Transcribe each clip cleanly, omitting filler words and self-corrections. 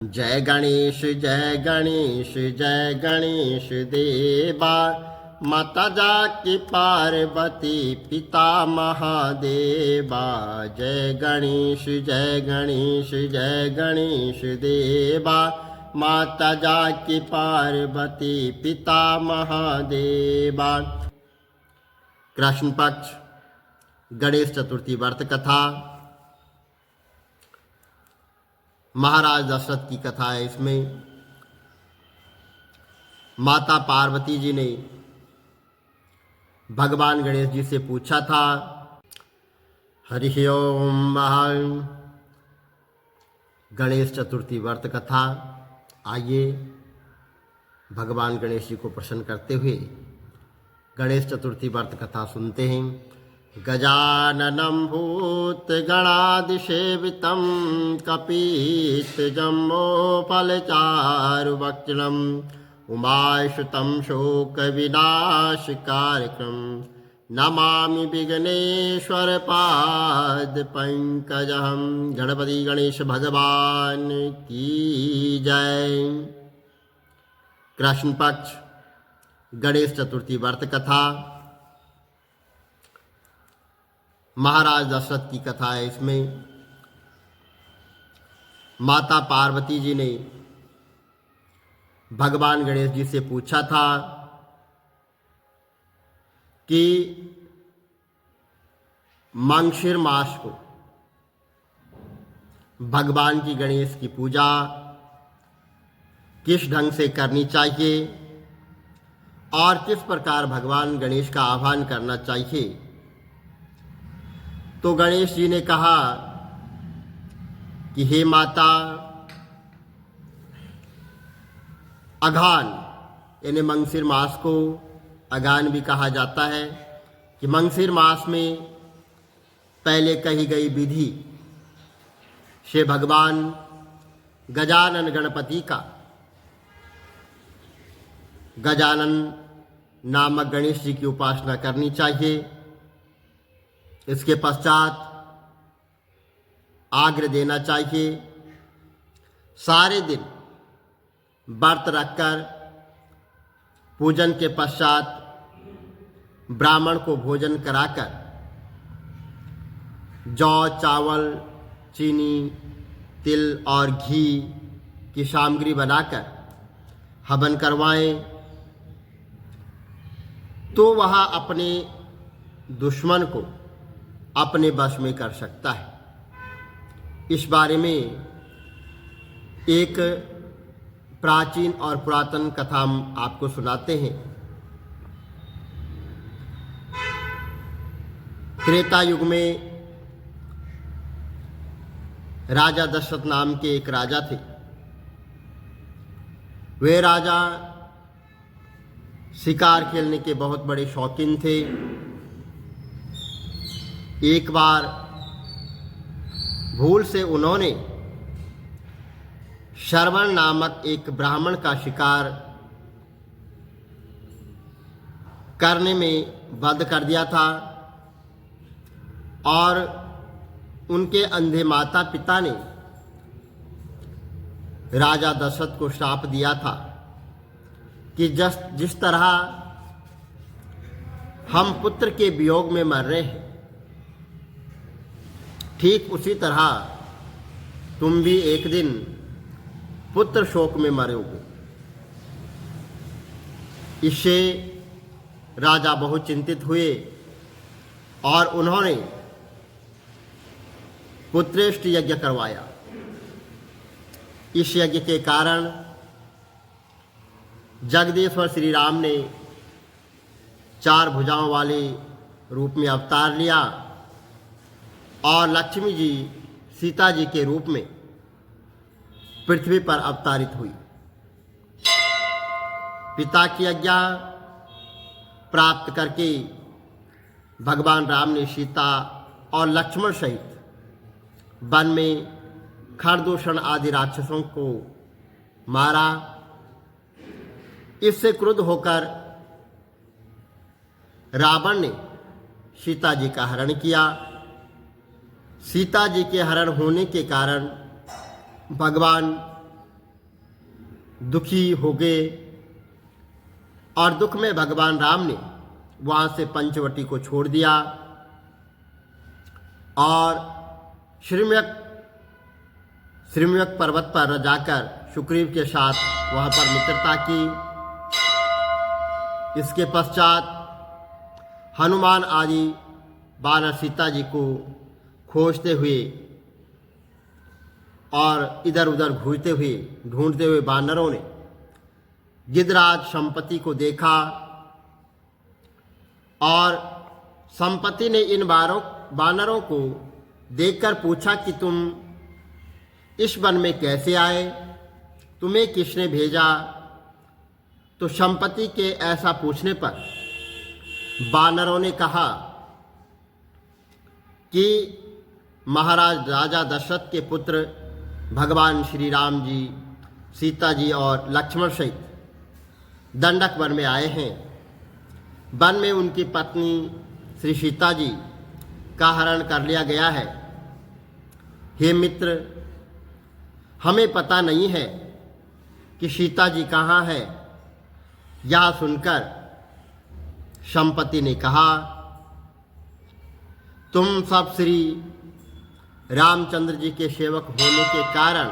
जय गणेश जय गणेश देवा। माता जाकी पार्वती पिता महादेवा। जय गणेश जय गणेश देवा। माता जाकी पार्वती पिता महादेवा। कृष्ण पक्ष गणेश चतुर्थी व्रत कथा। महाराज दशरथ की कथा है। इसमें माता पार्वती जी ने भगवान गणेश जी से पूछा था। हरि ओम। गणेश चतुर्थी व्रत कथा। आइए भगवान गणेश जी को प्रसन्न करते हुए गणेश चतुर्थी व्रत कथा सुनते हैं। गजाननं भूतगणादिसेवितं कपित्थजम्बोफलचारुभक्षणम् उमासुतं शोकविनाशकारकं नमामि विघ्नेश्वरपादपङ्कजं। गणपति गणेश भगवान की जय। कृष्ण पक्ष गणेश चतुर्थी व्रत कथा। महाराज दशरथ की कथा है। इसमें माता पार्वती जी ने भगवान गणेश जी से पूछा था कि मांगशीर मास को भगवान की गणेश की पूजा किस ढंग से करनी चाहिए और किस प्रकार भगवान गणेश का आह्वान करना चाहिए। तो गणेश जी ने कहा कि हे माता, अघान यानी मंगशीर मास को अगान भी कहा जाता है कि मंगशीर मास में पहले कही गई विधि से भगवान गजानन गणपति का, गजानन नामक गणेश जी की उपासना करनी चाहिए। इसके पश्चात आग्रह देना चाहिए। सारे दिन व्रत रखकर पूजन के पश्चात ब्राह्मण को भोजन कराकर जौ, चावल, चीनी, तिल और घी की सामग्री बनाकर हवन करवाएं तो वह अपने दुश्मन को अपने वश में कर सकता है। इस बारे में एक प्राचीन और पुरातन कथा हम आपको सुनाते हैं। त्रेता युग में राजा दशरथ नाम के एक राजा थे। वे राजा शिकार खेलने के बहुत बड़े शौकीन थे। एक बार भूल से उन्होंने श्रवण नामक एक ब्राह्मण का शिकार करने में वध कर दिया था और उनके अंधे माता पिता ने राजा दशरथ को श्राप दिया था कि जिस तरह हम पुत्र के वियोग में मर रहे हैं, ठीक उसी तरह तुम भी एक दिन पुत्र शोक में मरोगे। इससे राजा बहुत चिंतित हुए और उन्होंने पुत्रेष्ट यज्ञ करवाया। इस यज्ञ के कारण जगदीश्वर श्री राम ने 4 भुजाओं वाले रूप में अवतार लिया और लक्ष्मी जी सीता जी के रूप में पृथ्वी पर अवतारित हुई। पिता की आज्ञा प्राप्त करके भगवान राम ने सीता और लक्ष्मण सहित वन में खरदूषण आदि राक्षसों को मारा। इससे क्रुद्ध होकर रावण ने सीता जी का हरण किया। सीता जी के हरण होने के कारण भगवान दुखी हो गए और दुख में भगवान राम ने वहाँ से पंचवटी को छोड़ दिया और श्रीम्यक पर्वत पर जाकर सुग्रीव के साथ वहाँ पर मित्रता की। इसके पश्चात हनुमान आदि वानर सीता जी को खोजते हुए और इधर उधर घूमते हुए ढूंढते हुए वानरों ने गिद्धराज संपत्ति को देखा और संपत्ति ने इन वानरों को देखकर पूछा कि तुम इस वन में कैसे आए, तुम्हें किसने भेजा। तो संपत्ति के ऐसा पूछने पर वानरों ने कहा कि महाराज राजा दशरथ के पुत्र भगवान श्री राम जी, सीता जी और लक्ष्मण सहित दंडक वन में आए हैं। वन में उनकी पत्नी श्री सीता जी का हरण कर लिया गया है। हे मित्र, हमें पता नहीं है कि सीता जी कहाँ है। यह सुनकर संपत्ति ने कहा, तुम सब श्री रामचंद्र जी के सेवक होने के कारण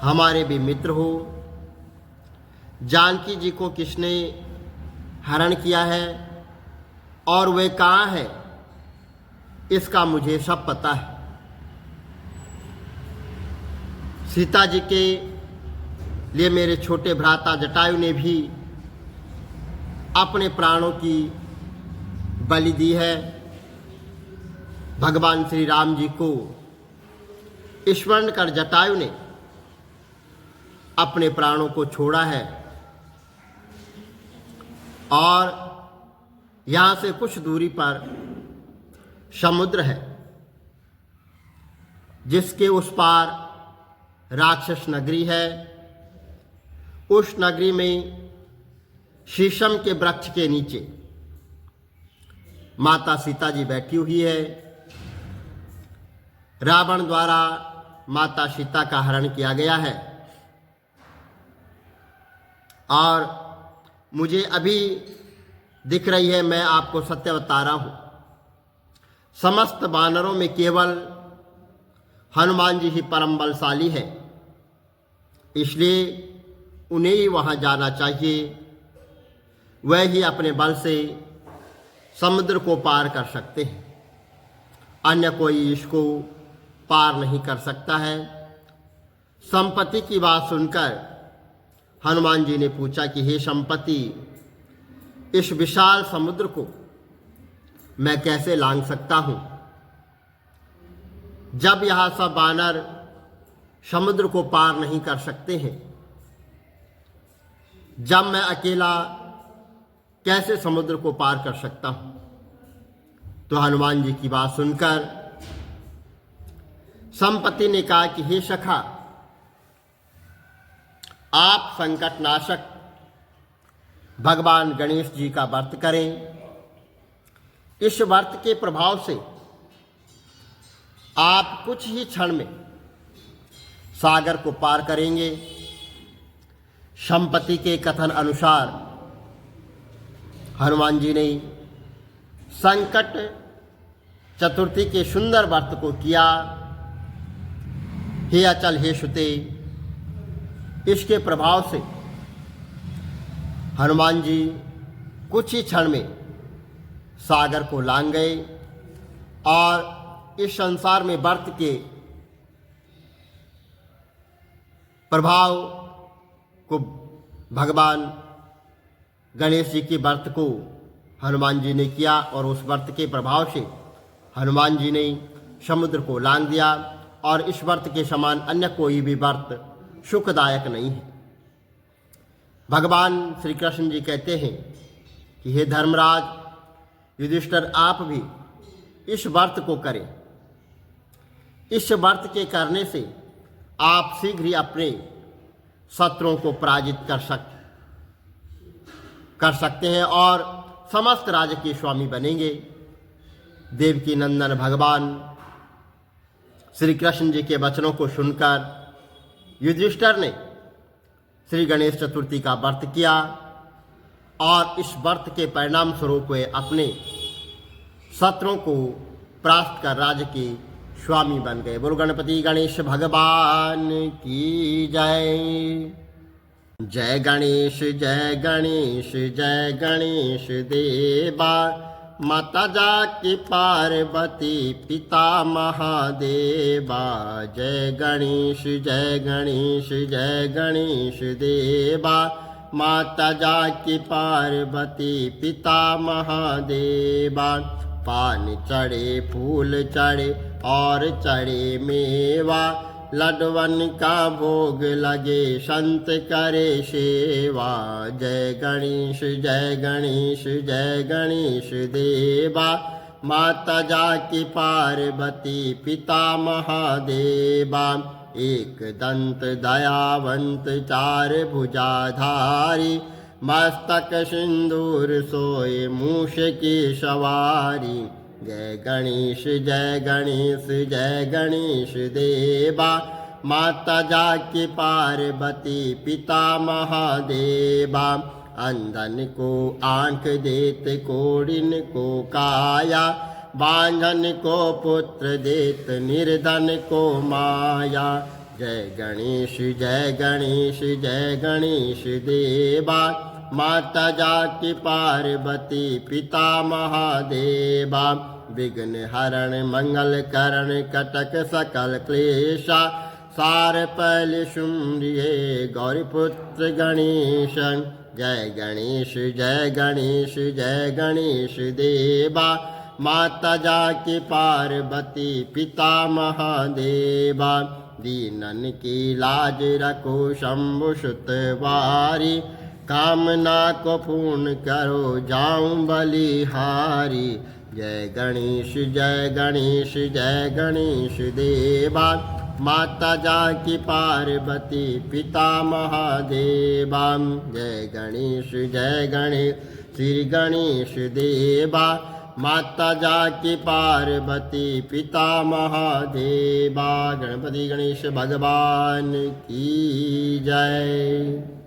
हमारे भी मित्र हो। जानकी जी को किसने हरण किया है और वे कहाँ है, इसका मुझे सब पता है। सीता जी के लिए मेरे छोटे भ्राता जटायु ने भी अपने प्राणों की बलि दी है। भगवान श्री राम जी को स्मरण कर जटायु ने अपने प्राणों को छोड़ा है। और यहाँ से कुछ दूरी पर समुद्र है, जिसके उस पार राक्षस नगरी है। उस नगरी में शीशम के वृक्ष के नीचे माता सीता जी बैठी हुई है। रावण द्वारा माता सीता का हरण किया गया है और मुझे अभी दिख रही है। मैं आपको सत्य बता रहा हूं। समस्त वानरों में केवल हनुमान जी ही परम बलशाली है, इसलिए उन्हें ही वहां जाना चाहिए। वह ही अपने बल से समुद्र को पार कर सकते हैं, अन्य कोई इसको पार नहीं कर सकता है। संपत्ति की बात सुनकर हनुमान जी ने पूछा कि हे संपत्ति, इस विशाल समुद्र को मैं कैसे लांघ सकता हूं, जब यह सब वानर समुद्र को पार नहीं कर सकते हैं। जब मैं अकेला कैसे समुद्र को पार कर सकता हूं। तो हनुमान जी की बात सुनकर संपत्ति ने कहा कि हे सखा, आप संकट नाशक भगवान गणेश जी का व्रत करें। इस व्रत के प्रभाव से आप कुछ ही क्षण में सागर को पार करेंगे। संपत्ति के कथन अनुसार हनुमान जी ने संकट चतुर्थी के सुंदर व्रत को किया। हे अचल, हे सुते, इसके प्रभाव से हनुमान जी कुछ ही क्षण में सागर को लांघ गए और इस संसार में व्रत के प्रभाव को, भगवान गणेश जी के व्रत को हनुमान जी ने किया और उस व्रत के प्रभाव से हनुमान जी ने समुद्र को लांघ दिया। और इस व्रत के समान अन्य कोई भी व्रत सुखदायक नहीं है। भगवान श्री कृष्ण जी कहते हैं कि हे धर्मराज युधिष्ठिर, आप भी इस व्रत को करें। इस व्रत के करने से आप शीघ्र ही अपने शत्रुओं को पराजित कर सकते हैं और समस्त राज्य के स्वामी बनेंगे। देवकी नंदन भगवान श्री कृष्ण जी के वचनों को सुनकर युधिष्ठिर ने श्री गणेश चतुर्थी का व्रत किया और इस व्रत के परिणाम स्वरूप वे अपने शत्रुओं को परास्त कर राज्य के स्वामी बन गए। बोलो गणपति गणेश भगवान की जय। जय गणेश जय गणेश जय गणेश देवा, माता जाकी पार्वती पिता महादेवा। जय गणेश जय गणेश जय गणेश देवा, माता जाकी पार्वती पिता महादेवा। पान चढ़े फूल चढ़े और चढ़े मेवा, लड्डवन का भोग लगे संत करे सेवा। जय गणेश जय गणेश जय गणेश देवा, माता जाकी पार्वती पिता महादेवा। एक दंत दयावंत चार भुजाधारी, मस्तक सिंदूर सोए मूष की सवारी। जय गणेश जय गणेश जय गणेश देवा, माता जाकी पार्वती पिता महादेवा। अंधन को आंख देत कोढ़िन को काया, बांझन को पुत्र देत निर्धन को माया। जय गणेश जय गणेश जय गणेश देवा, माता जाकी पार्वती पिता महादेवा। विघ्न हरण मंगल करण कटक सकल क्लेशा, सार पहले सुमरिये गौरीपुत्र गणेश। जय गणेश जय गणेश जय गणेश देवा, माता जाकी पार्वती पिता महादेवा। दीनन की लाज रखो शंभु सुतवारी, कामना को पूर्ण करो जाऊं बलिहारी। जय गणेश जय गणेश जय गणेश देवा, माता जाकी पार्वती पिता महादेवा। जय गणेश श्री गणेश देवा, माता जाकी पार्वती पिता महादेवा। गणपति गणेश भगवान की जय।